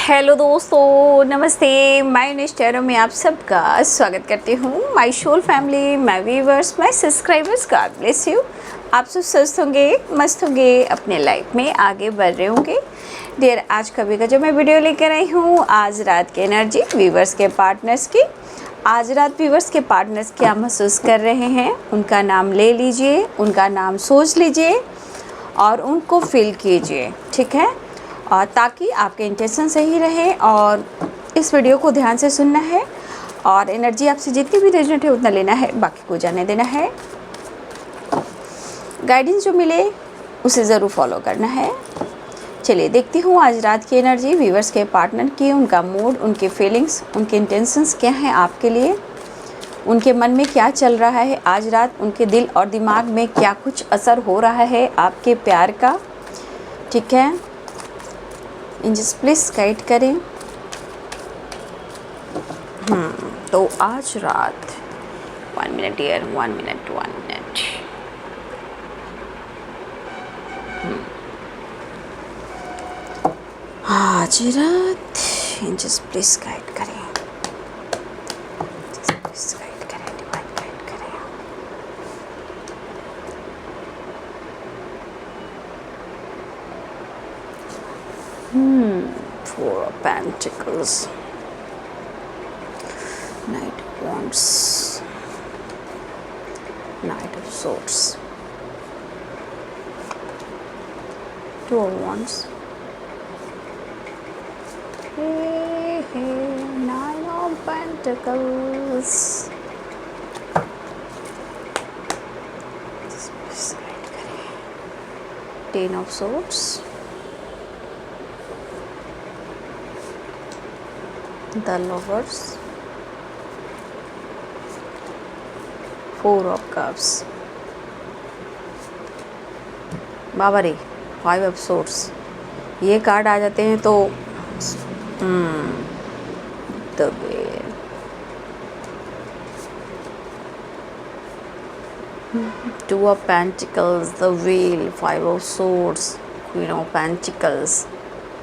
Hello दोस्तों, नमस्ते। मैं निष्ठा में आप सबका स्वागत करती हूँ। My soul family, my viewers, my subscribers, God bless you. आप सब स्वस्थ होंगे, मस्त होंगे, अपने लाइफ में आगे बढ़ रहे होंगे। डियर, आज कभी का जो मैं वीडियो लेकर आई हूँ, आज रात की एनर्जी व्यूवर्स के पार्टनर्स की। आज रात व्यूवर्स के पार्टनर्स क्या महसूस कर रहे हैं, उनका नाम ले लीजिए, उनका नाम सोच लीजिए और उनको फील कीजिए, ठीक है। और ताकि आपके इंटेंशन सही रहे और इस वीडियो को ध्यान से सुनना है और एनर्जी आपसे जितनी भी रेजोनेट है उतना लेना है, बाकी को जाने देना है। गाइडेंस जो मिले उसे ज़रूर फॉलो करना है। चलिए देखती हूँ आज रात की एनर्जी व्यूवर्स के पार्टनर की, उनका मूड, उनके फीलिंग्स, उनके इंटेंशंस क्या हैं आपके लिए, उनके मन में क्या चल रहा है आज रात, उनके दिल और दिमाग में क्या कुछ असर हो रहा है आपके प्यार का, ठीक है। एंजल्स प्लीज गाइड करें। तो आज रात 1 मिनट डियर, 1 मिनट, 1 मिनट। आज रात एंजल्स प्लीज गाइड करें, प्लीज गाइड करें, डिवाइन गाइड करें। Four of Pentacles, Knight of Wands, Knight of Swords, Two of Wands, Nine of Pentacles, Ten of Swords, The Lovers, Four of Cups, बाबा रे, Five of Swords। ये card आ जाते हैं तो The Bear, Two of Pentacles, The Wheel, Five of Swords, Queen of Pentacles।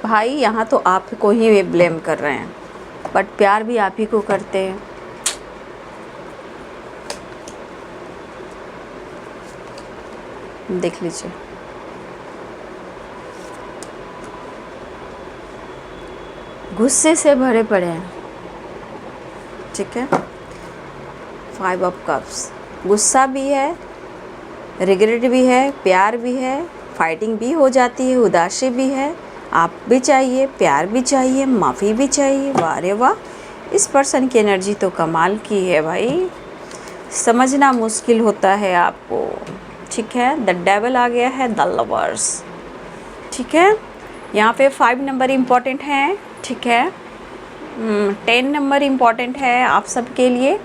भाई यहाँ तो आपको ही वे blame कर रहे हैं, बट प्यार भी आप ही को करते हैं। देख लीजिए, गुस्से से भरे पड़े हैं, ठीक है। 5 ऑफ कप्स, गुस्सा भी है, रिग्रेट भी है, प्यार भी है, फाइटिंग भी हो जाती है, उदासी भी है, आप भी चाहिए, प्यार भी चाहिए, माफ़ी भी चाहिए। वाह रे वाह, इस पर्सन की एनर्जी तो कमाल की है भाई, समझना मुश्किल होता है आपको, ठीक है। द डेविल आ गया है, द लवर्स, ठीक है। यहाँ पे 5 नंबर इम्पॉर्टेंट है, ठीक है। 10 नंबर इम्पॉर्टेंट है आप सबके लिए।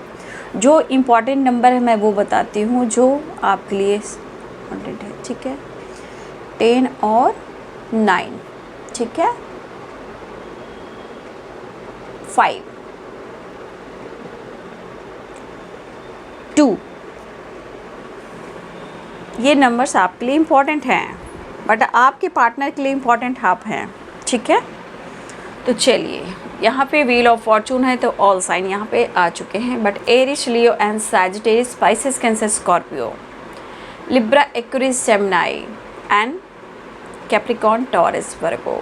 जो इम्पॉर्टेंट नंबर है मैं वो बताती हूँ जो आपके लिए इम्पॉर्टेंट है, ठीक है। 10 और 9, ठीक है। 5, 2, ये नंबर्स आपके लिए इम्पॉर्टेंट हैं, बट आपके पार्टनर के लिए इम्पॉर्टेंट आप हैं, ठीक है। तो चलिए, यहाँ पे व्हील ऑफ फॉर्चून है तो ऑल साइन यहाँ पे आ चुके हैं, but Aries, Leo and Sagittarius, Pisces, Cancer, Scorpio, Libra, Aquarius, Gemini and Capricorn, Taurus, Virgo,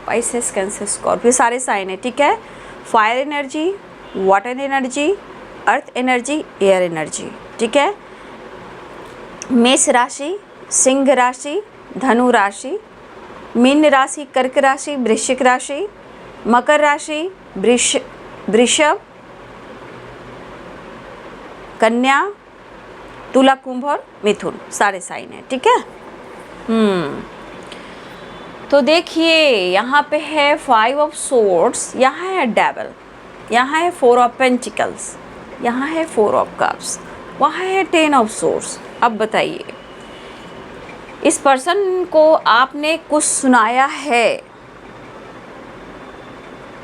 Pisces, Cancer, Scorpio, सारे साइन है, ठीक है। Fire energy, water energy, earth energy, air energy, ठीक है। मेष राशि, सिंह राशि, धनु राशि, मीन राशि, कर्क राशि, वृश्चिक राशि, मकर राशि, वृषभ, कन्या, तुला, कुंभ और मिथुन, सारे साइन है, ठीक है। तो देखिए, यहाँ पे है 5 ऑफ सोर्ड्स, यहाँ है डेविल, यहाँ है 4 ऑफ पेंटिकल्स, यहाँ है 4 ऑफ कप्स, वहाँ है 10 ऑफ सोर्ड्स। अब बताइए, इस पर्सन को आपने कुछ सुनाया है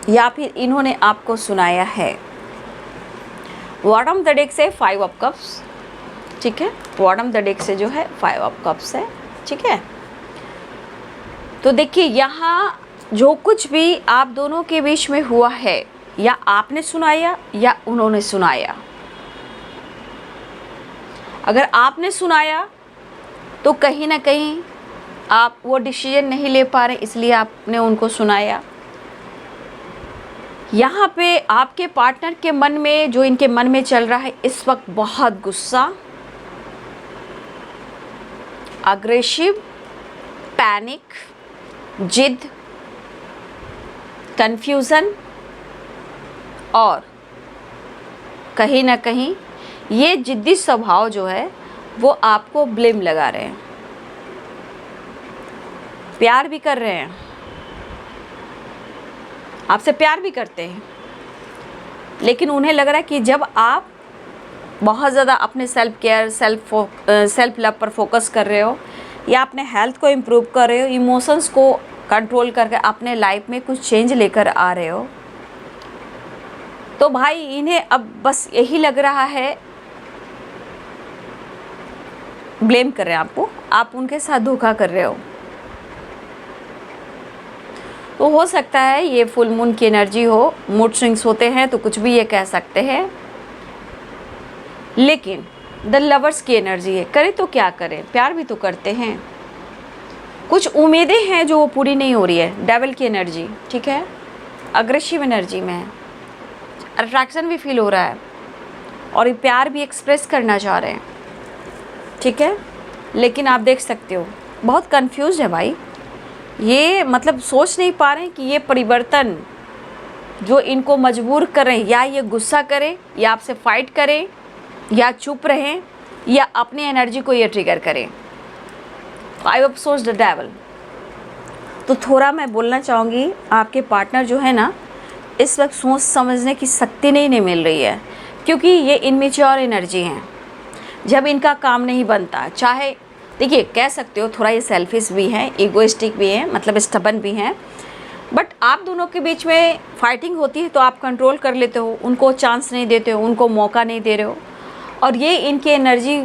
या फिर इन्होंने आपको सुनाया है। बॉटम द डेक से 5 ऑफ कप्स, ठीक है। बॉटम द डेक से जो है 5 ऑफ कप्स है, ठीक है। तो देखिए, यहाँ जो कुछ भी आप दोनों के बीच में हुआ है, या आपने सुनाया या उन्होंने सुनाया। अगर आपने सुनाया तो कहीं ना कहीं आप वो डिसीजन नहीं ले पा रहे, इसलिए आपने उनको सुनाया। यहाँ पे आपके पार्टनर के मन में, जो इनके मन में चल रहा है इस वक्त, बहुत गुस्सा, अग्रेसिव, पैनिक, जिद, कन्फ्यूज़न, और कहीं ना कहीं ये जिद्दी स्वभाव जो है वो आपको ब्लेम लगा रहे हैं। प्यार भी कर रहे हैं, आपसे प्यार भी करते हैं, लेकिन उन्हें लग रहा है कि जब आप बहुत ज़्यादा अपने सेल्फ केयर, सेल्फ लव पर फोकस कर रहे हो, या अपने हेल्थ को इम्प्रूव कर रहे हो, इमोशंस को कंट्रोल करके अपने लाइफ में कुछ चेंज लेकर आ रहे हो, तो भाई इन्हें अब बस यही लग रहा है, ब्लेम कर रहे हैं आपको, आप उनके साथ धोखा कर रहे हो। तो हो सकता है ये फुल मून की एनर्जी हो, मूड स्विंग्स होते हैं तो कुछ भी ये कह सकते हैं, लेकिन द लवर्स की एनर्जी है। करें तो क्या करें, प्यार भी तो करते हैं, कुछ उम्मीदें हैं जो वो पूरी नहीं हो रही है। डेविल की एनर्जी, ठीक है, अग्रेसिव एनर्जी में है, अट्रैक्शन भी फील हो रहा है, और ये प्यार भी एक्सप्रेस करना चाह रहे हैं, ठीक है, लेकिन आप देख सकते हो बहुत कंफ्यूज है भाई। ये मतलब सोच नहीं पा रहे हैं कि ये परिवर्तन जो इनको मजबूर करें, या ये गुस्सा करें, या आपसे फाइट करें, या चुप रहें, या अपनी एनर्जी को ये ट्रिगर करें। Five of source, the devil. तो थोड़ा मैं बोलना चाहूँगी, आपके पार्टनर जो है ना, इस वक्त सोच समझने की शक्ति नहीं मिल रही है, क्योंकि ये इनमेच्योर एनर्जी हैं। जब इनका काम नहीं बनता, चाहे देखिए कह सकते हो थोड़ा ये सेल्फिश भी हैं, ईगोइस्टिक भी हैं, मतलब स्टबन भी हैं, बट आप दोनों के बीच में फाइटिंग होती है तो आप कंट्रोल कर लेते हो, उनको चांस नहीं देते हो, उनको मौका नहीं दे रहे हो, और ये इनकी एनर्जी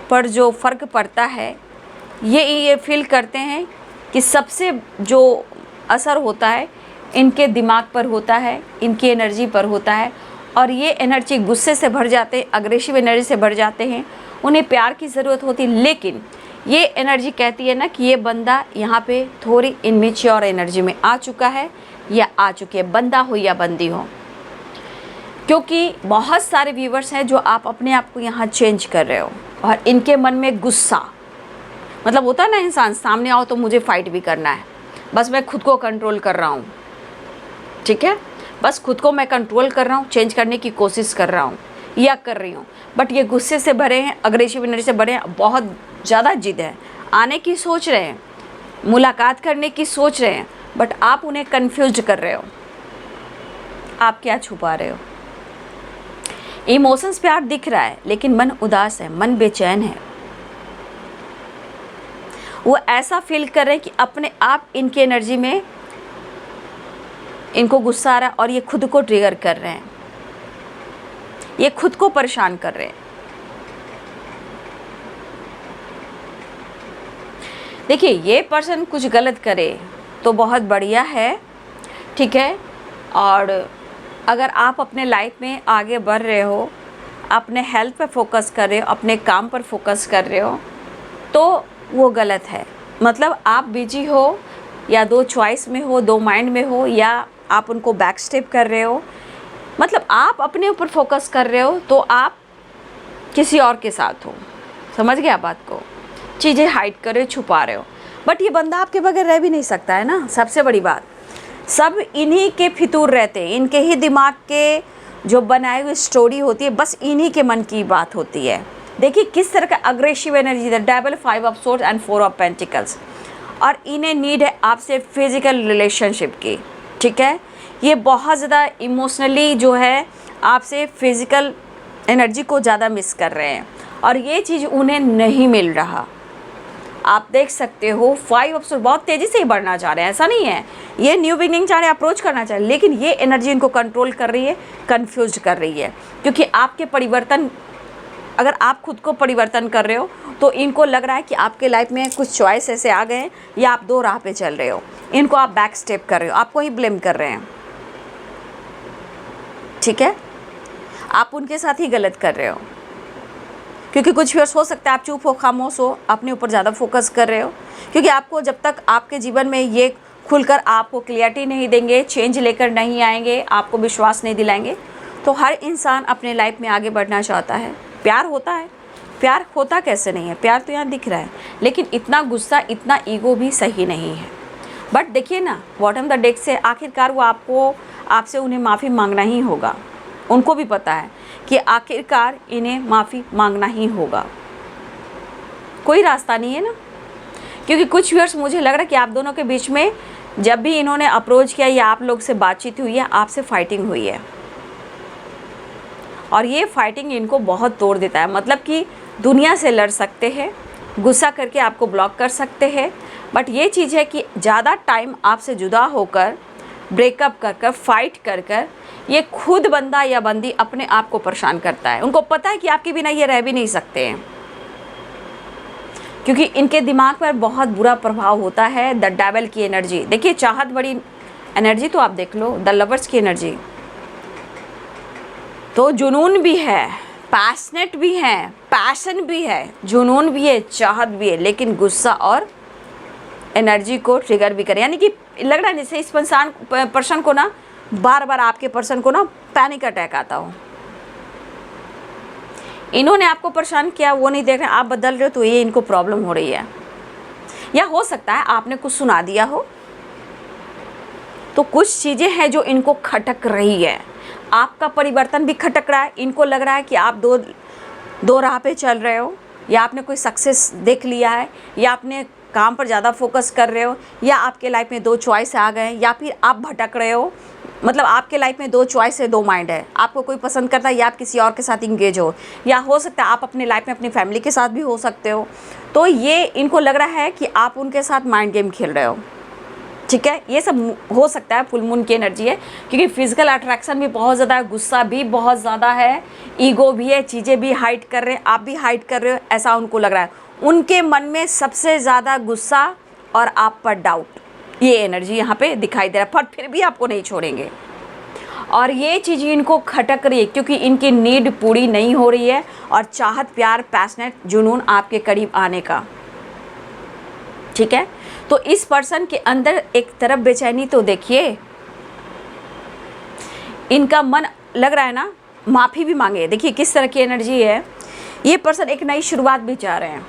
पर जो फ़र्क पड़ता है, ये फील करते हैं कि सबसे जो असर होता है इनके दिमाग पर होता है, इनकी एनर्जी पर होता है, और ये एनर्जी गुस्से से भर जाते हैं, अग्रेसिव एनर्जी से भर जाते हैं। उन्हें प्यार की ज़रूरत होती, लेकिन ये एनर्जी कहती है ना कि ये बंदा यहाँ पे थोड़ी इनमेच्योर एनर्जी में आ चुका है, या आ चुकी है, बंदा हो या बंदी हो। क्योंकि बहुत सारे व्यूवर्स हैं जो आप अपने आप को यहाँ चेंज कर रहे हो, और इनके मन में गुस्सा, मतलब होता है ना, इंसान सामने आओ तो मुझे फाइट भी करना है, बस मैं खुद को कंट्रोल कर रहा हूँ, ठीक है, बस खुद को मैं कंट्रोल कर रहा हूँ, चेंज करने की कोशिश कर रहा हूँ या कर रही हूँ, बट ये गुस्से से भरे हैं, अग्रेसिव एनर्जी से भरे हैं, बहुत ज़्यादा जिद है, आने की सोच रहे हैं, मुलाकात करने की सोच रहे हैं, बट आप उन्हें कंफ्यूज कर रहे हो। आप क्या छुपा रहे हो? इमोशंस प्यार दिख रहा है, लेकिन मन उदास है, मन बेचैन है। वो ऐसा फील कर रहे हैं कि अपने आप इनकी एनर्जी में इनको गुस्सा आ रहा है, और ये खुद को ट्रिगर कर रहे हैं, ये खुद को परेशान कर रहे हैं। देखिए, ये पर्सन कुछ गलत करे तो बहुत बढ़िया है, ठीक है, और अगर आप अपने लाइफ में आगे बढ़ रहे हो, अपने हेल्थ पे फोकस कर रहे हो, अपने काम पर फोकस कर रहे हो, तो वो गलत है। मतलब आप बिजी हो, या दो चॉइस में हो, दो माइंड में हो, या आप उनको बैक स्टेप कर रहे हो, मतलब आप अपने ऊपर फोकस कर रहे हो तो आप किसी और के साथ हो। समझ गए आप बात को? चीज़ें हाइड कर रहे हो, छुपा रहे हो, बट ये बंदा आपके बगैर रह भी नहीं सकता है ना। सबसे बड़ी बात, सब इन्हीं के फितूर रहते हैं, इनके ही दिमाग के जो बनाई हुई स्टोरी होती है, बस इन्हीं के मन की बात होती है। देखिए किस तरह का aggressive energy, the devil, 5 of swords and 4 of pentacles, और इन्हें नीड है आपसे फिजिकल रिलेशनशिप की, ठीक है। ये बहुत ज़्यादा इमोशनली जो है आपसे फिजिकल एनर्जी को ज़्यादा मिस कर रहे हैं, और ये चीज़ उन्हें नहीं मिल रहा। आप देख सकते हो 5 ऑफ सोर्ड्स बहुत तेज़ी से ही बढ़ना चाह रहे हैं, ऐसा नहीं है, ये न्यू बिगनिंग चाह रहे हैं, अप्रोच करना चाह रहे हैं, लेकिन ये एनर्जी इनको कंट्रोल कर रही है, कंफ्यूज कर रही है, क्योंकि आपके परिवर्तन अगर आप खुद को परिवर्तन कर रहे हो तो इनको लग रहा है कि आपके लाइफ में कुछ चॉइस ऐसे आ गए हैं या आप दो राह पे चल रहे हो, इनको आप बैक स्टेप कर रहे हो, आपको ही ब्लेम कर रहे हैं। ठीक है, आप उनके साथ ही गलत कर रहे हो, क्योंकि कुछ व्यूअर्स हो सकता है आप चुप हो, खामोश हो, अपने ऊपर ज़्यादा फोकस कर रहे हो, क्योंकि आपको जब तक आपके जीवन में ये खुलकर आपको क्लियरिटी नहीं देंगे, चेंज लेकर नहीं आएंगे, आपको विश्वास नहीं दिलाएंगे, तो हर इंसान अपने लाइफ में आगे बढ़ना चाहता है। प्यार होता है, प्यार होता कैसे नहीं है, प्यार तो यहाँ दिख रहा है, लेकिन इतना गुस्सा, इतना ईगो भी सही नहीं है। बट देखिए ना, बॉटम द डेक से आखिरकार वो आपसे उन्हें माफ़ी मांगना ही होगा। उनको भी पता है कि आखिरकार इन्हें माफ़ी मांगना ही होगा, कोई रास्ता नहीं है ना। क्योंकि कुछ व्यूअर्स मुझे लग रहा है कि आप दोनों के बीच में जब भी इन्होंने अप्रोच किया या आप लोग से बातचीत हुई है, आपसे फाइटिंग हुई है, और ये फाइटिंग इनको बहुत तोड़ देता है। मतलब कि दुनिया से लड़ सकते हैं, गुस्सा करके आपको ब्लॉक कर सकते हैं, बट ये चीज़ है कि ज़्यादा टाइम आपसे जुदा होकर, ब्रेकअप कर कर, फाइट कर कर ये खुद बंदा या बंदी अपने आप को परेशान करता है। उनको पता है कि आपके बिना ये रह भी नहीं सकते हैं, क्योंकि इनके दिमाग पर बहुत बुरा प्रभाव होता है द डेविल की एनर्जी। देखिए, चाहत बड़ी एनर्जी तो आप देख लो, द लवर्स की एनर्जी तो जुनून भी है, पैशनेट भी है, पैशन भी है, जुनून भी है, चाहत भी है, लेकिन गुस्सा और एनर्जी को ट्रिगर भी करे। यानी कि लग रहा है जैसे इस पर्सन को ना बार बार आपके पर्सन को ना पैनिक अटैक आता हो। इन्होंने आपको परेशान किया, वो नहीं देख रहे, आप बदल रहे हो, तो ये इनको प्रॉब्लम हो रही है। या हो सकता है आपने कुछ सुना दिया हो, तो कुछ चीज़ें हैं जो इनको खटक रही है। आपका परिवर्तन भी खटक रहा है, इनको लग रहा है कि आप दो राह पे चल रहे हो, या आपने कोई सक्सेस देख लिया है, या आपने काम पर ज़्यादा फोकस कर रहे हो, या आपके लाइफ में दो चॉइस आ गए, या फिर आप भटक रहे हो। मतलब आपके लाइफ में दो चॉइस है, दो माइंड है, आपको कोई पसंद करता है या आप किसी और के साथ इंगेज हो, या हो सकता है आप अपने लाइफ में अपनी फैमिली के साथ भी हो सकते हो। तो ये इनको लग रहा है कि आप उनके साथ माइंड गेम खेल रहे हो। ठीक है, ये सब हो सकता है, फुल मून की एनर्जी है, क्योंकि फिजिकल अट्रैक्शन भी बहुत ज़्यादा है, गुस्सा भी बहुत ज़्यादा है, ईगो भी है, चीज़ें भी हाइड कर रहे हैं, आप भी हाइड कर रहे हो, ऐसा उनको लग रहा है। उनके मन में सबसे ज़्यादा गुस्सा और आप पर डाउट, ये एनर्जी यहाँ पे दिखाई दे रहा है, पर फिर भी आपको नहीं छोड़ेंगे। और ये चीज़ इनको खटक रही है, क्योंकि इनकी नीड पूरी नहीं हो रही है, और चाहत, प्यार, पैशनेट, जुनून आपके करीब आने का। ठीक है, तो इस पर्सन के अंदर एक तरफ बेचैनी तो देखिए, इनका मन लग रहा है ना माफ़ी भी मांगे। देखिए किस तरह की एनर्जी है, ये पर्सन एक नई शुरुआत भी चाह रहे हैं।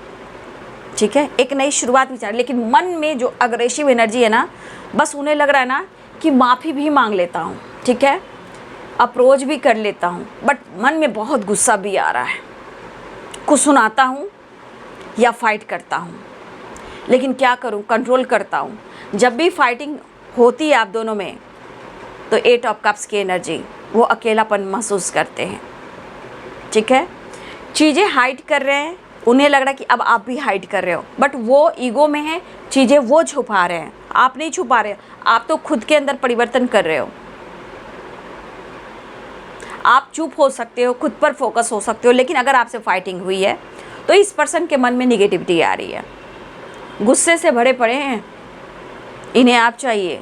ठीक है, एक नई शुरुआत भी चाह रहे हैं, लेकिन मन में जो अग्रेसिव एनर्जी है ना, बस उन्हें लग रहा है ना कि माफ़ी भी मांग लेता हूँ, ठीक है, अप्रोच भी कर लेता हूँ, बट मन में बहुत गुस्सा भी आ रहा है, कुछ सुनाता हूँ या फाइट करता हूँ, लेकिन क्या करूँ, कंट्रोल करता हूँ। जब भी फाइटिंग होती है आप दोनों में, तो 8 ऑफ कप्स की एनर्जी, वो अकेलापन महसूस करते हैं। ठीक है, चीज़ें हाइड कर रहे हैं, उन्हें लग रहा है कि अब आप भी हाइड कर रहे हो, बट वो ईगो में है, चीज़ें वो छुपा रहे हैं, आप नहीं छुपा रहे, आप तो खुद के अंदर परिवर्तन कर रहे हो। आप चुप हो सकते हो, खुद पर फोकस हो सकते हो, लेकिन अगर आपसे फाइटिंग हुई है तो इस पर्सन के मन में निगेटिविटी आ रही है, गुस्से से भरे पड़े हैं, इन्हें आप चाहिए।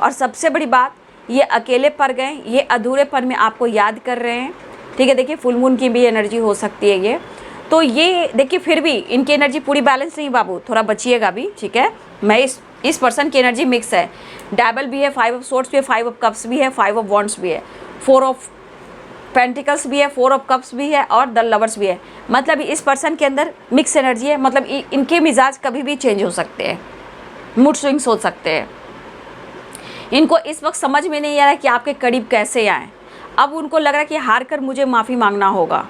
और सबसे बड़ी बात, ये अकेले पड़ गए, ये अधूरेपन में आपको याद कर रहे हैं। ठीक है, देखिए फुल मून की भी एनर्जी हो सकती है ये, तो ये देखिए फिर भी इनकी एनर्जी पूरी बैलेंस नहीं बाबू, थोड़ा बचिएगा भी। ठीक है, मैं इस पर्सन की एनर्जी मिक्स है, डबल भी है, 5 ऑफ सोर्ड्स भी है, 5 ऑफ कप्स भी है, 5 ऑफ वॉन्ड्स भी है, 4 ऑफ पेंटिकल्स भी है, 4 ऑफ कप्स भी है, और द लवर्स भी है। मतलब इस पर्सन के अंदर मिक्स एनर्जी है, मतलब इनके मिजाज कभी भी चेंज हो सकते हैं, मूड स्विंग्स हो सकते हैं। इनको इस वक्त समझ में नहीं आ रहा है कि आपके करीब कैसे आएँ। अब उनको लग रहा है कि हार कर मुझे माफ़ी मांगना होगा,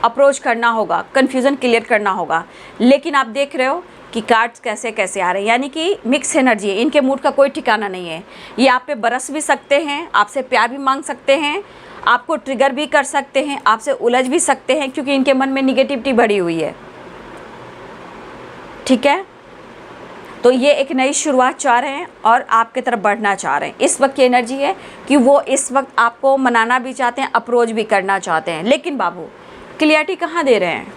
अप्रोच करना होगा, कन्फ्यूज़न क्लियर करना होगा, लेकिन आप देख रहे हो कि कार्ड्स कैसे कैसे आ रहे हैं, यानी कि मिक्स एनर्जी है, इनके मूड का कोई ठिकाना नहीं है। ये आप पे बरस भी सकते हैं, आपसे प्यार भी मांग सकते हैं, आपको ट्रिगर भी कर सकते हैं, आपसे उलझ भी सकते हैं, क्योंकि इनके मन में निगेटिविटी भरी हुई है। ठीक है, तो ये एक नई शुरुआत चाह रहे हैं और आपकी तरफ बढ़ना चाह रहे हैं। इस वक्त की एनर्जी है कि वो इस वक्त आपको मनाना भी चाहते हैं, अप्रोच भी करना चाहते हैं, लेकिन बाबू क्लियरिटी कहाँ दे रहे हैं,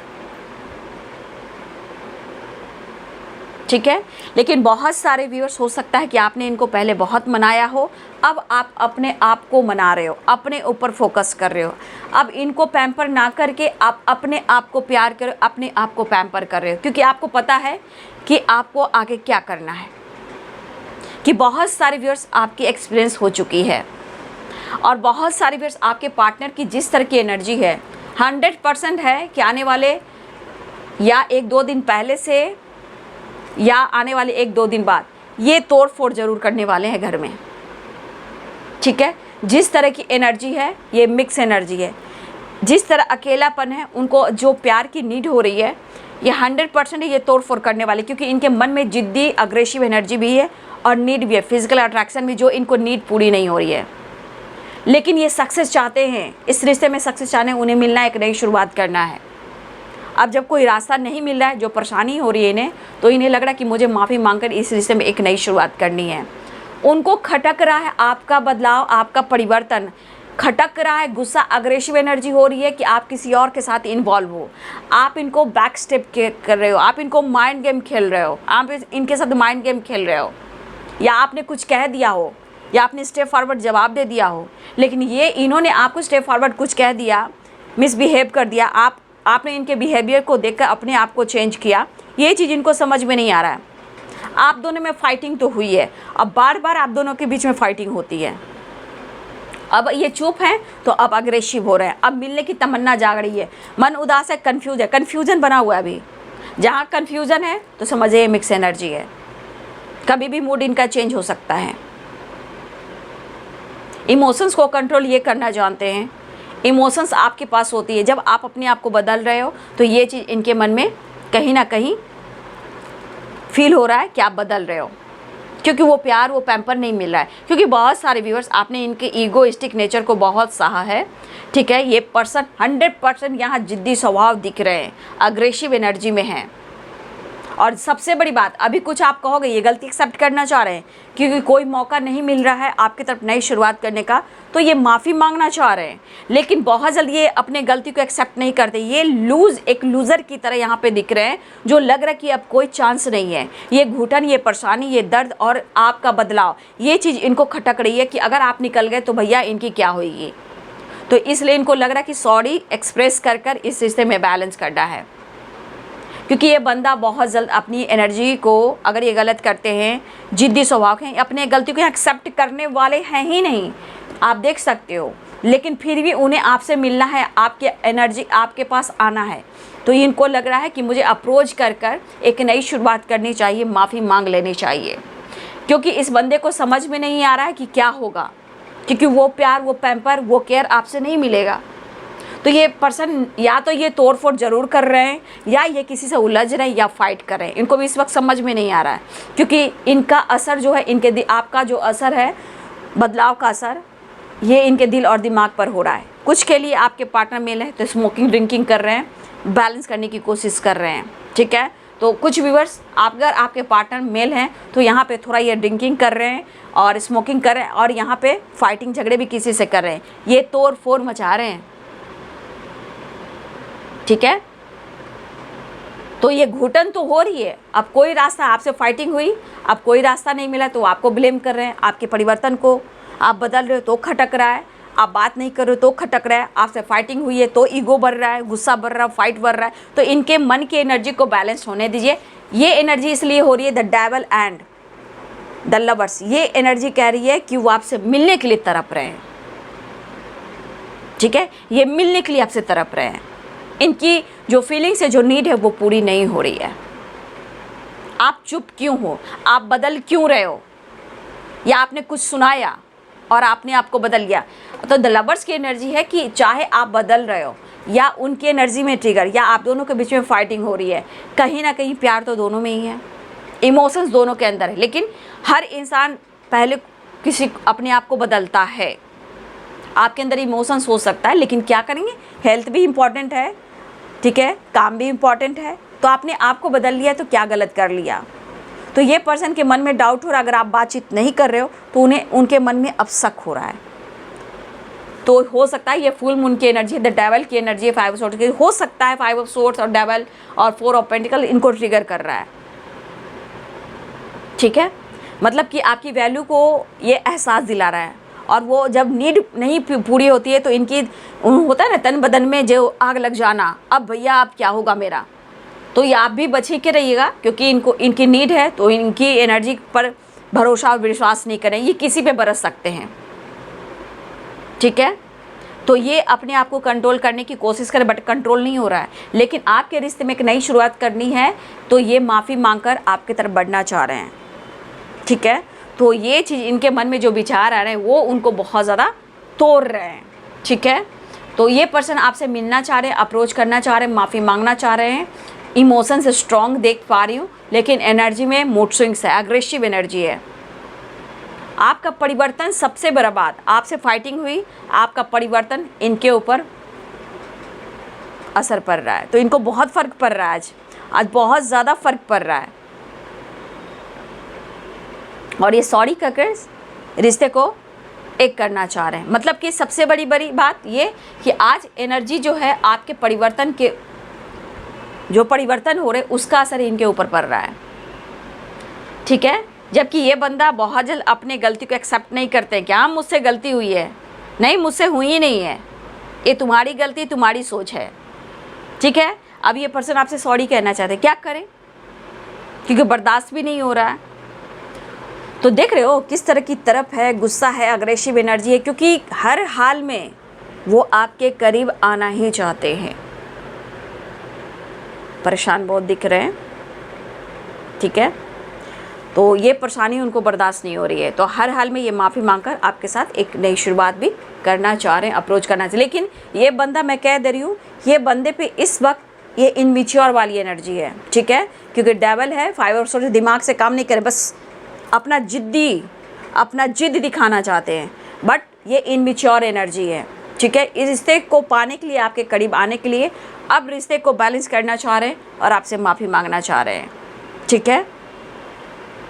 ठीक है। लेकिन बहुत सारे व्यूअर्स हो सकता है कि आपने इनको पहले बहुत मनाया हो, अब आप अपने आप को मना रहे हो, अपने ऊपर फोकस कर रहे हो। अब इनको पैम्पर ना करके आप अपने आप को प्यार करो, अपने आप को पैम्पर कर रहे हो, क्योंकि आपको पता है कि आपको आगे क्या करना है। कि बहुत सारे व्यूअर्स आपकी एक्सपीरियंस हो चुकी है और बहुत सारे व्यूअर्स आपके पार्टनर की जिस तरह की एनर्जी है 100% है कि आने वाले या 1-2 दिन पहले से या आने वाले 1-2 दिन बाद ये तोड़ फोड़ जरूर करने वाले हैं घर में, ठीक है। जिस तरह की एनर्जी है ये मिक्स एनर्जी है, जिस तरह अकेलापन है, उनको जो प्यार की नीड हो रही है ये 100% ये तोड़ फोड़ करने वाले, क्योंकि इनके मन में जिद्दी अग्रेसिव एनर्जी भी है और नीड भी है, फिजिकल अट्रैक्शन भी, जो इनको नीड पूरी नहीं हो रही है। लेकिन ये सक्सेस चाहते हैं, इस रिश्ते में सक्सेस चाहते हैं, उन्हें मिलना है, एक नई शुरुआत करना है। अब जब कोई रास्ता नहीं मिल रहा है, जो परेशानी हो रही है इन्हें, तो इन्हें लग रहा है कि मुझे माफ़ी मांगकर इस रिश्ते में एक नई शुरुआत करनी है। उनको खटक रहा है आपका बदलाव, आपका परिवर्तन खटक रहा है, गुस्सा अग्रेसिव एनर्जी हो रही है कि आप किसी और के साथ इन्वॉल्व हो, आप इनको बैक स्टेप कर रहे हो, आप इनको माइंड गेम खेल रहे हो, आप इनके साथ माइंड गेम खेल रहे हो, या आपने कुछ कह दिया हो, या आपने स्टेप फॉरवर्ड जवाब दे दिया हो। लेकिन ये इन्होंने आपको स्टेप फॉरवर्ड कुछ कह दिया, मिसबिहेव कर दिया, आपने इनके बिहेवियर को देखकर अपने आप को चेंज किया। ये चीज़ इनको समझ में नहीं आ रहा है। आप दोनों में फाइटिंग तो हुई है, अब बार बार आप दोनों के बीच में फाइटिंग होती है। अब ये चुप हैं तो अब अग्रेसिव हो रहे हैं, अब मिलने की तमन्ना जाग रही है, मन उदास है, कंफ्यूज है, कन्फ्यूजन बना हुआ है। अभी जहाँ कन्फ्यूजन है तो समझिए मिक्स एनर्जी है, कभी भी मूड इनका चेंज हो सकता है। इमोशंस को कंट्रोल ये करना जानते हैं, इमोशंस आपके पास होती है। जब आप अपने आप को बदल रहे हो तो ये चीज़ इनके मन में कहीं ना कहीं फील हो रहा है कि आप बदल रहे हो, क्योंकि वो प्यार, वो पैम्पर नहीं मिल रहा है। क्योंकि बहुत सारे व्यूअर्स आपने इनके ईगोइस्टिक नेचर को बहुत सहा है, ठीक है। ये पर्सन 100% यहाँ जिद्दी स्वभाव दिख रहे हैं, अग्रेसिव एनर्जी में हैं। और सबसे बड़ी बात, अभी कुछ आप कहोगे ये गलती एक्सेप्ट करना चाह रहे हैं, क्योंकि कोई मौका नहीं मिल रहा है आपकी तरफ नई शुरुआत करने का, तो ये माफ़ी मांगना चाह रहे हैं। लेकिन बहुत जल्दी ये अपने गलती को एक्सेप्ट नहीं करते, ये एक लूज़र की तरह यहाँ पे दिख रहे हैं, जो लग रहा है कि अब कोई चांस नहीं है। ये घुटन, ये परेशानी, ये दर्द और आपका बदलाव, ये चीज़ इनको खटक रही है कि अगर आप निकल गए तो भैया इनकी क्या होगी। तो इसलिए इनको लग रहा है कि सॉरी एक्सप्रेस कर इस रिश्ते में बैलेंस करना है, क्योंकि ये बंदा बहुत जल्द अपनी एनर्जी को, अगर ये गलत करते हैं, जिद्दी स्वभाव हैं, अपने गलती को एक्सेप्ट करने वाले हैं ही नहीं, आप देख सकते हो। लेकिन फिर भी उन्हें आपसे मिलना है, आपकी एनर्जी आपके पास आना है, तो इनको लग रहा है कि मुझे अप्रोच कर एक नई शुरुआत करनी चाहिए, माफ़ी मांग लेनी चाहिए। क्योंकि इस बंदे को समझ में नहीं आ रहा है कि क्या होगा, क्योंकि वो प्यार, वो पैम्पर, वो केयर आपसे नहीं मिलेगा। तो ये पर्सन या तो ये तोड़ फोड़ ज़रूर कर रहे हैं, या ये किसी से उलझ रहे हैं, या फाइट कर रहे हैं। इनको भी इस वक्त समझ में नहीं आ रहा है, क्योंकि इनका असर जो है, इनके आपका जो असर है, बदलाव का असर, ये इनके दिल और दिमाग पर हो रहा है। कुछ के लिए आपके पार्टनर मेल है तो स्मोकिंग ड्रिंकिंग कर रहे हैं, बैलेंस करने की कोशिश कर रहे हैं, ठीक है। तो कुछ व्यूअर्स, अगर आपके पार्टनर मेल हैं तो यहाँ पे थोड़ा ये ड्रिंकिंग कर रहे हैं और स्मोकिंग कर रहे हैं, और यहाँ पे फाइटिंग झगड़े भी किसी से कर रहे हैं, ये तोड़ फोड़ मचा रहे हैं, ठीक है। तो ये घुटन तो हो रही है। अब कोई रास्ता, आपसे फाइटिंग हुई, अब कोई रास्ता नहीं मिला तो आपको ब्लेम कर रहे हैं, आपके परिवर्तन को। आप बदल रहे हो तो खटक रहा है, आप बात नहीं कर रहे हो तो खटक रहा है, आपसे फाइटिंग हुई है तो ईगो बढ़ रहा है, गुस्सा बढ़ रहा है, फाइट बढ़ रहा है। तो इनके मन की एनर्जी को बैलेंस होने दीजिए। ये एनर्जी इसलिए हो रही है, the devil and the lovers, ये एनर्जी कह रही है कि वो आपसे मिलने के लिए तड़प रहे हैं, ठीक है। ये मिलने के लिए आपसे तड़प रहे हैं, इनकी जो फीलिंग्स है, जो नीड है, वो पूरी नहीं हो रही है। आप चुप क्यों हो, आप बदल क्यों रहे हो, या आपने कुछ सुनाया और आपने आपको बदल लिया। तो द लवर्स की एनर्जी है कि चाहे आप बदल रहे हो या उनकी एनर्जी में ट्रिगर, या आप दोनों के बीच में फाइटिंग हो रही है, कहीं ना कहीं प्यार तो दोनों में ही है, इमोशंस दोनों के अंदर है। लेकिन हर इंसान पहले किसी अपने आप को बदलता है। आपके अंदर इमोशंस हो सकता है, लेकिन क्या करेंगे, हेल्थ भी इम्पॉर्टेंट है, ठीक है, काम भी इम्पॉर्टेंट है। तो आपने आपको बदल लिया तो क्या गलत कर लिया। तो ये पर्सन के मन में डाउट हो रहा है, अगर आप बातचीत नहीं कर रहे हो तो उनके मन में अब शक हो रहा है। तो हो सकता है ये फुल मून की एनर्जी है, द डेवल की एनर्जी है, 5 ऑफ सोर्ड्स की हो सकता है। 5 ऑफ सोर्ड्स और डेवल और 4 ऑफ पेंटिकल इनको ट्रिगर कर रहा है, ठीक है। मतलब कि आपकी वैल्यू को ये एहसास दिला रहा है, और वो जब नीड नहीं पूरी होती है तो इनकी होता है ना तन बदन में जो आग लग जाना, अब भैया अब क्या होगा मेरा। तो ये आप भी बचे के रहिएगा, क्योंकि इनको इनकी नीड है, तो इनकी एनर्जी पर भरोसा और विश्वास नहीं करें, ये किसी पे बरस सकते हैं, ठीक है। तो ये अपने आप को कंट्रोल करने की कोशिश करें, बट कंट्रोल नहीं हो रहा है। लेकिन आपके रिश्ते में एक नई शुरुआत करनी है, तो ये माफ़ी मांगकर आपकी तरफ बढ़ना चाह रहे हैं, ठीक है। तो ये चीज़ इनके मन में जो विचार आ रहे हैं वो उनको बहुत ज़्यादा तोड़ रहे हैं, ठीक है। तो ये पर्सन आपसे मिलना चाह रहे हैं, अप्रोच करना चाह रहे हैं, माफ़ी मांगना चाह रहे हैं। इमोशंस स्ट्रॉन्ग देख पा रही हूँ, लेकिन एनर्जी में मूड स्विंग्स है, एग्रेसिव एनर्जी है। आपका परिवर्तन, सबसे बड़ा बात, आपसे फाइटिंग हुई, आपका परिवर्तन इनके ऊपर असर पड़ रहा है। तो इनको बहुत फ़र्क पड़ रहा है, आज बहुत ज़्यादा फ़र्क पड़ रहा है। और ये सॉरी कहकर रिश्ते को एक करना चाह रहे हैं। मतलब कि सबसे बड़ी बात ये कि आज एनर्जी जो है आपके परिवर्तन के, जो परिवर्तन हो रहे उसका असर इनके ऊपर पड़ रहा है, ठीक है। जबकि ये बंदा बहुत जल्द अपने गलती को एक्सेप्ट नहीं करते हैं, क्या मुझसे गलती हुई है, नहीं मुझसे हुई ही नहीं है, ये तुम्हारी गलती, तुम्हारी सोच है, ठीक है। अब ये पर्सन आपसे सॉरी कहना चाहते हैं, क्या करें, क्योंकि बर्दाश्त भी नहीं हो रहा है। तो देख रहे हो किस तरह की तरफ है, गुस्सा है, अग्रेसिव एनर्जी है, क्योंकि हर हाल में वो आपके करीब आना ही चाहते हैं। परेशान बहुत दिख रहे हैं, ठीक है। तो ये परेशानी उनको बर्दाश्त नहीं हो रही है, तो हर हाल में ये माफ़ी मांगकर आपके साथ एक नई शुरुआत भी करना चाह रहे हैं, अप्रोच करना चाहिए। लेकिन ये बंदा, मैं कह दे रही हूँ, ये बंदे पे इस वक्त ये इनमिच्योर वाली एनर्जी है, ठीक है। क्योंकि डेवल है, 5 ऑफ सोर्ड्स, दिमाग से काम नहीं करे, बस अपना जिद दिखाना चाहते हैं, बट ये इनमिच्योर एनर्जी है, ठीक है। इस रिश्ते को पाने के लिए, आपके करीब आने के लिए अब रिश्ते को बैलेंस करना चाह रहे हैं और आपसे माफ़ी मांगना चाह रहे हैं, ठीक है।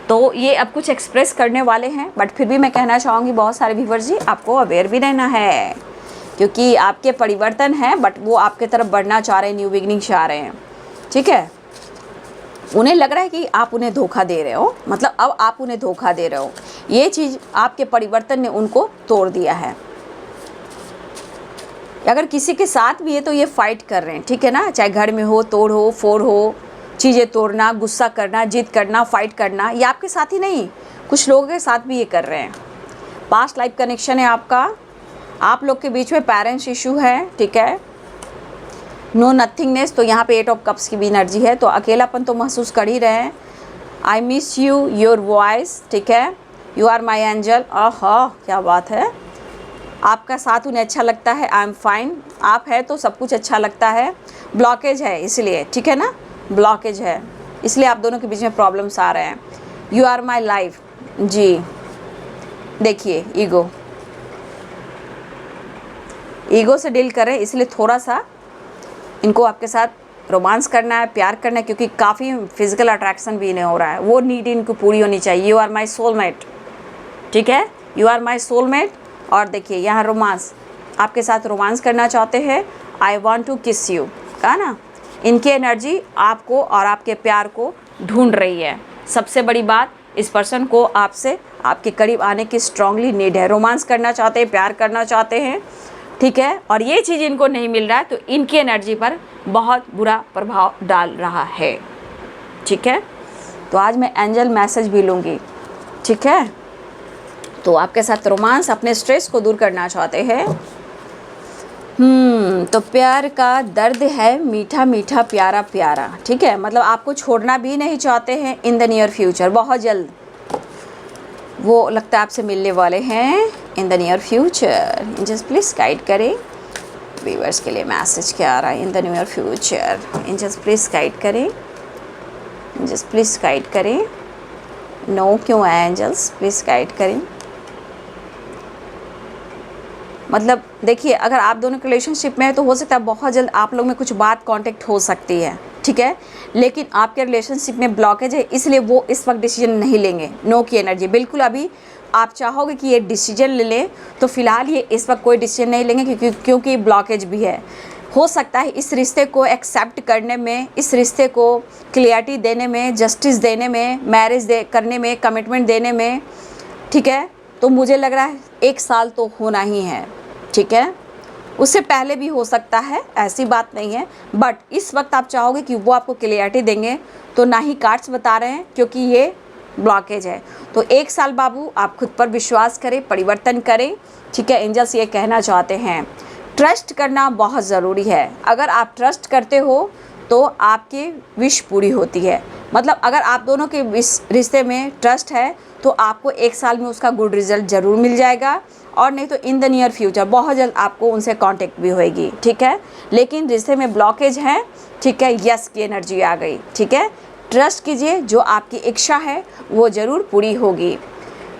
तो ये अब कुछ एक्सप्रेस करने वाले हैं, बट फिर भी मैं कहना चाहूँगी बहुत सारे व्यूअर्स जी, आपको अवेयर भी रहना है, क्योंकि आपके परिवर्तन है, बट वो आपके तरफ बढ़ना चाह रहे हैं, न्यू बिगनिंग चाह रहे हैं, ठीक है। उन्हें लग रहा है कि आप उन्हें धोखा दे रहे हो, मतलब अब आप उन्हें धोखा दे रहे हो। ये चीज़ आपके परिवर्तन ने उनको तोड़ दिया है। अगर किसी के साथ भी है तो ये फाइट कर रहे हैं, ठीक है ना। चाहे घर में हो, तोड़ हो, फोड़ हो, चीज़ें तोड़ना, गुस्सा करना, जिद करना, फाइट करना, ये आपके साथ ही नहीं, कुछ लोगों के साथ भी ये कर रहे हैं। पास्ट लाइफ कनेक्शन है आपका, आप लोग के बीच में पेरेंट्स इशू है, ठीक है। नो नथिंगनेस, तो यहाँ पे 8 ऑफ कप्स की भी एनर्जी है, तो अकेलापन तो महसूस कर ही रहे हैं। I miss you, your voice, ठीक है। यू आर माई एंजल, आहा क्या बात है। आपका साथ उन्हें अच्छा लगता है, आई एम फाइन, आप है तो सब कुछ अच्छा लगता है। ब्लॉकेज है इसलिए, ठीक है ना, ब्लॉकेज है इसलिए आप दोनों के बीच में प्रॉब्लम्स आ रहे हैं। यू आर माई लाइफ, जी देखिए ईगो से डील करें, इसलिए थोड़ा सा इनको आपके साथ रोमांस करना है, प्यार करना है, क्योंकि काफ़ी फिजिकल अट्रैक्शन भी इन्हें हो रहा है, वो नीड इनको पूरी होनी चाहिए। यू आर माई सोलमेट, ठीक है, यू आर माई सोलमेट। और देखिए यहाँ रोमांस, आपके साथ रोमांस करना चाहते हैं। आई वॉन्ट टू किस यू, कहा ना, इनकी एनर्जी आपको और आपके प्यार को ढूंढ रही है। सबसे बड़ी बात, इस पर्सन को आपसे आपके करीब आने की स्ट्रांगली नीड है, रोमांस करना चाहते हैं, प्यार करना चाहते हैं, ठीक है। और ये चीज़ इनको नहीं मिल रहा है, तो इनकी एनर्जी पर बहुत बुरा प्रभाव डाल रहा है, ठीक है। तो आज मैं एंजल मैसेज भी लूँगी, ठीक है। तो आपके साथ रोमांस, अपने स्ट्रेस को दूर करना चाहते हैं। तो प्यार का दर्द है, मीठा मीठा प्यारा प्यारा, ठीक है। मतलब आपको छोड़ना भी नहीं चाहते हैं इन द नियर फ्यूचर, बहुत जल्द वो लगता है आपसे मिलने वाले हैं in the near future. Angels please guide करें, व्यूअर्स के लिए मैसेज क्या आ रहा है in the near future. Angels please guide करें, एंजल्स प्लीज़ गाइड करें। नो क्यों है एंजल्स, प्लीज़ गाइड करें। मतलब देखिए, अगर आप दोनों के रिलेशनशिप में है तो हो सकता है बहुत जल्द आप लोग में कुछ बात कांटेक्ट हो सकती है, ठीक है। लेकिन आपके रिलेशनशिप में ब्लॉकेज है, इसलिए वो इस वक्त डिसीजन नहीं लेंगे। नो की एनर्जी, बिल्कुल अभी आप चाहोगे कि ये डिसीजन ले लें, तो फ़िलहाल ये इस वक्त कोई डिसीजन नहीं लेंगे क्योंकि ब्लॉकेज भी है। हो सकता है इस रिश्ते को एक्सेप्ट करने में, इस रिश्ते को क्लियरिटी देने में, जस्टिस देने में, मैरिज करने में, कमिटमेंट देने में, ठीक है, तो मुझे लग रहा है 1 साल तो होना ही है, ठीक है। उससे पहले भी हो सकता है, ऐसी बात नहीं है, बट इस वक्त आप चाहोगे कि वो आपको क्लियरिटी देंगे, तो ना ही कार्ड्स बता रहे हैं, क्योंकि ये ब्लॉकेज है। तो 1 साल बाबू आप खुद पर विश्वास करें, परिवर्तन करें, ठीक है। एंजल्स ये कहना चाहते हैं, ट्रस्ट करना बहुत ज़रूरी है। अगर आप ट्रस्ट करते हो तो आपकी विश पूरी होती है। मतलब अगर आप दोनों के रिश्ते में ट्रस्ट है तो आपको 1 साल में उसका गुड रिजल्ट ज़रूर मिल जाएगा, और नहीं तो इन द नियर फ्यूचर बहुत जल्द आपको उनसे कांटेक्ट भी होएगी, ठीक है। लेकिन रिश्ते में ब्लॉकेज है, ठीक है, यस की एनर्जी आ गई, ठीक है। ट्रस्ट कीजिए, जो आपकी इच्छा है वो ज़रूर पूरी होगी।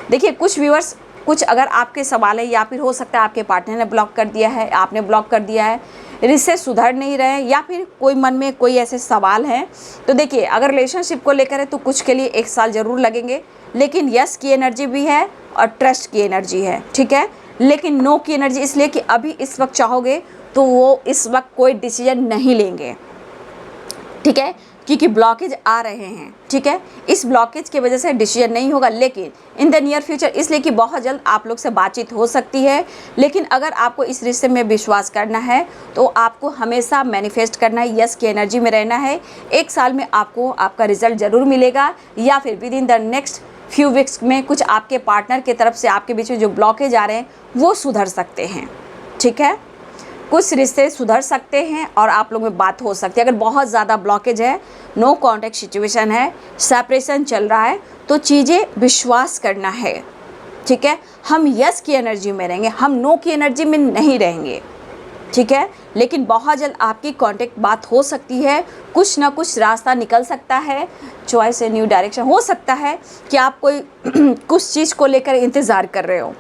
देखिए कुछ व्यूअर्स, कुछ अगर आपके सवाल है, या फिर हो सकता है आपके पार्टनर ने ब्लॉक कर दिया है, आपने ब्लॉक कर दिया है, रिश्ते सुधर नहीं रहे, या फिर कोई मन में कोई ऐसे सवाल हैं, तो देखिए अगर रिलेशनशिप को लेकर है तो कुछ के लिए 1 साल ज़रूर लगेंगे, लेकिन यस की एनर्जी भी है और ट्रस्ट की एनर्जी है, ठीक है। लेकिन नो की एनर्जी इसलिए कि अभी इस वक्त चाहोगे तो वो इस वक्त कोई डिसीजन नहीं लेंगे, ठीक है, क्योंकि ब्लॉकेज आ रहे हैं, ठीक है। इस ब्लॉकेज की वजह से डिसीजन नहीं होगा, लेकिन इन द नियर फ्यूचर, इसलिए कि बहुत जल्द आप लोग से बातचीत हो सकती है। लेकिन अगर आपको इस रिश्ते में विश्वास करना है तो आपको हमेशा मैनिफेस्ट करना है, यस की एनर्जी में रहना है। 1 साल में आपको आपका रिजल्ट ज़रूर मिलेगा, या फिर with in the next few weeks में कुछ आपके पार्टनर की तरफ से आपके बीच में जो ब्लॉकेज आ रहे हैं वो सुधर सकते हैं, ठीक है। कुछ रिश्ते सुधर सकते हैं और आप लोग में बात हो सकती है। अगर बहुत ज़्यादा ब्लॉकेज है, नो कॉन्टैक्ट सिचुएशन है, सेपरेशन चल रहा है, तो चीज़ें विश्वास करना है, ठीक है। हम यस की एनर्जी में रहेंगे, हम नो की एनर्जी में नहीं रहेंगे, ठीक है। लेकिन बहुत जल्द आपकी कॉन्टैक्ट बात हो सकती है, कुछ ना कुछ रास्ता निकल सकता है, चॉइस ए न्यू डायरेक्शन हो सकता है कि आप कोई कुछ चीज़ को लेकर इंतज़ार कर रहे हो,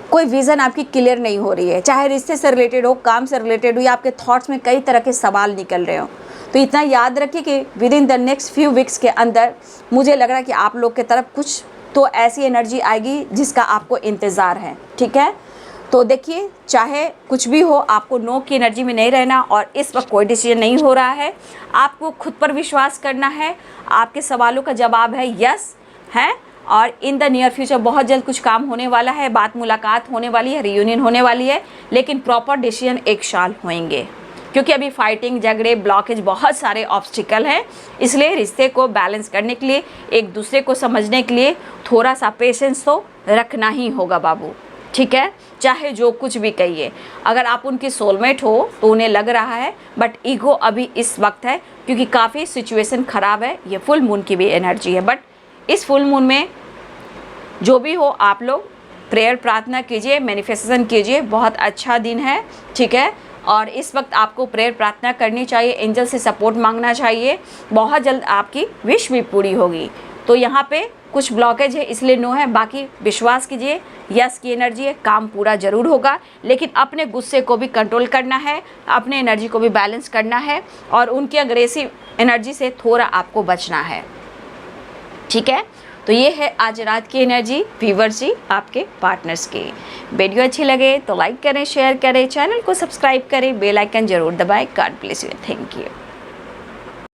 कोई विज़न आपकी क्लियर नहीं हो रही है, चाहे रिश्ते से रिलेटेड हो, काम से रिलेटेड हो, या आपके थॉट्स में कई तरह के सवाल निकल रहे हो। तो इतना याद रखिए कि with in the next few weeks के अंदर मुझे लग रहा है कि आप लोग की तरफ कुछ तो ऐसी एनर्जी आएगी जिसका आपको इंतज़ार है, ठीक है। तो देखिए चाहे कुछ भी हो, आपको नो की एनर्जी में नहीं रहना, और इस वक्त कोई डिसीजन नहीं हो रहा है। आपको खुद पर विश्वास करना है, आपके सवालों का जवाब है यस है, और इन द नियर फ्यूचर बहुत जल्द कुछ काम होने वाला है, बात मुलाकात होने वाली है, रियूनियन होने वाली है। लेकिन प्रॉपर डिसीजन 1 साल होंगे, क्योंकि अभी फाइटिंग, झगड़े, ब्लॉकेज, बहुत सारे ऑब्स्टिकल हैं। इसलिए रिश्ते को बैलेंस करने के लिए, एक दूसरे को समझने के लिए थोड़ा सा पेशेंस तो रखना ही होगा बाबू, ठीक है। चाहे जो कुछ भी कहिए, अगर आप उनकी सोलमेट हो तो उन्हें लग रहा है, बट ईगो अभी इस वक्त है, क्योंकि काफ़ी सिचुएशन ख़राब है। ये फुल मून की भी एनर्जी है, बट इस फुल मून में जो भी हो आप लोग प्रेयर प्रार्थना कीजिए, मैनिफेस्टेशन कीजिए, बहुत अच्छा दिन है, ठीक है। और इस वक्त आपको प्रेयर प्रार्थना करनी चाहिए, एंजल से सपोर्ट मांगना चाहिए, बहुत जल्द आपकी विश भी पूरी होगी। तो यहाँ पे कुछ ब्लॉकेज है इसलिए नो है, बाकी विश्वास कीजिए, यस की एनर्जी है, काम पूरा ज़रूर होगा। लेकिन अपने गुस्से को भी कंट्रोल करना है, अपने एनर्जी को भी बैलेंस करना है, और उनकी अग्रेसिव एनर्जी से थोड़ा आपको बचना है, ठीक है। तो ये है आज रात की एनर्जी व्यूअर्स जी आपके पार्टनर्स की। वीडियो अच्छी लगे तो लाइक करें, शेयर करें, चैनल को सब्सक्राइब करें, बेल आइकन जरूर दबाएं। God bless you, thank you.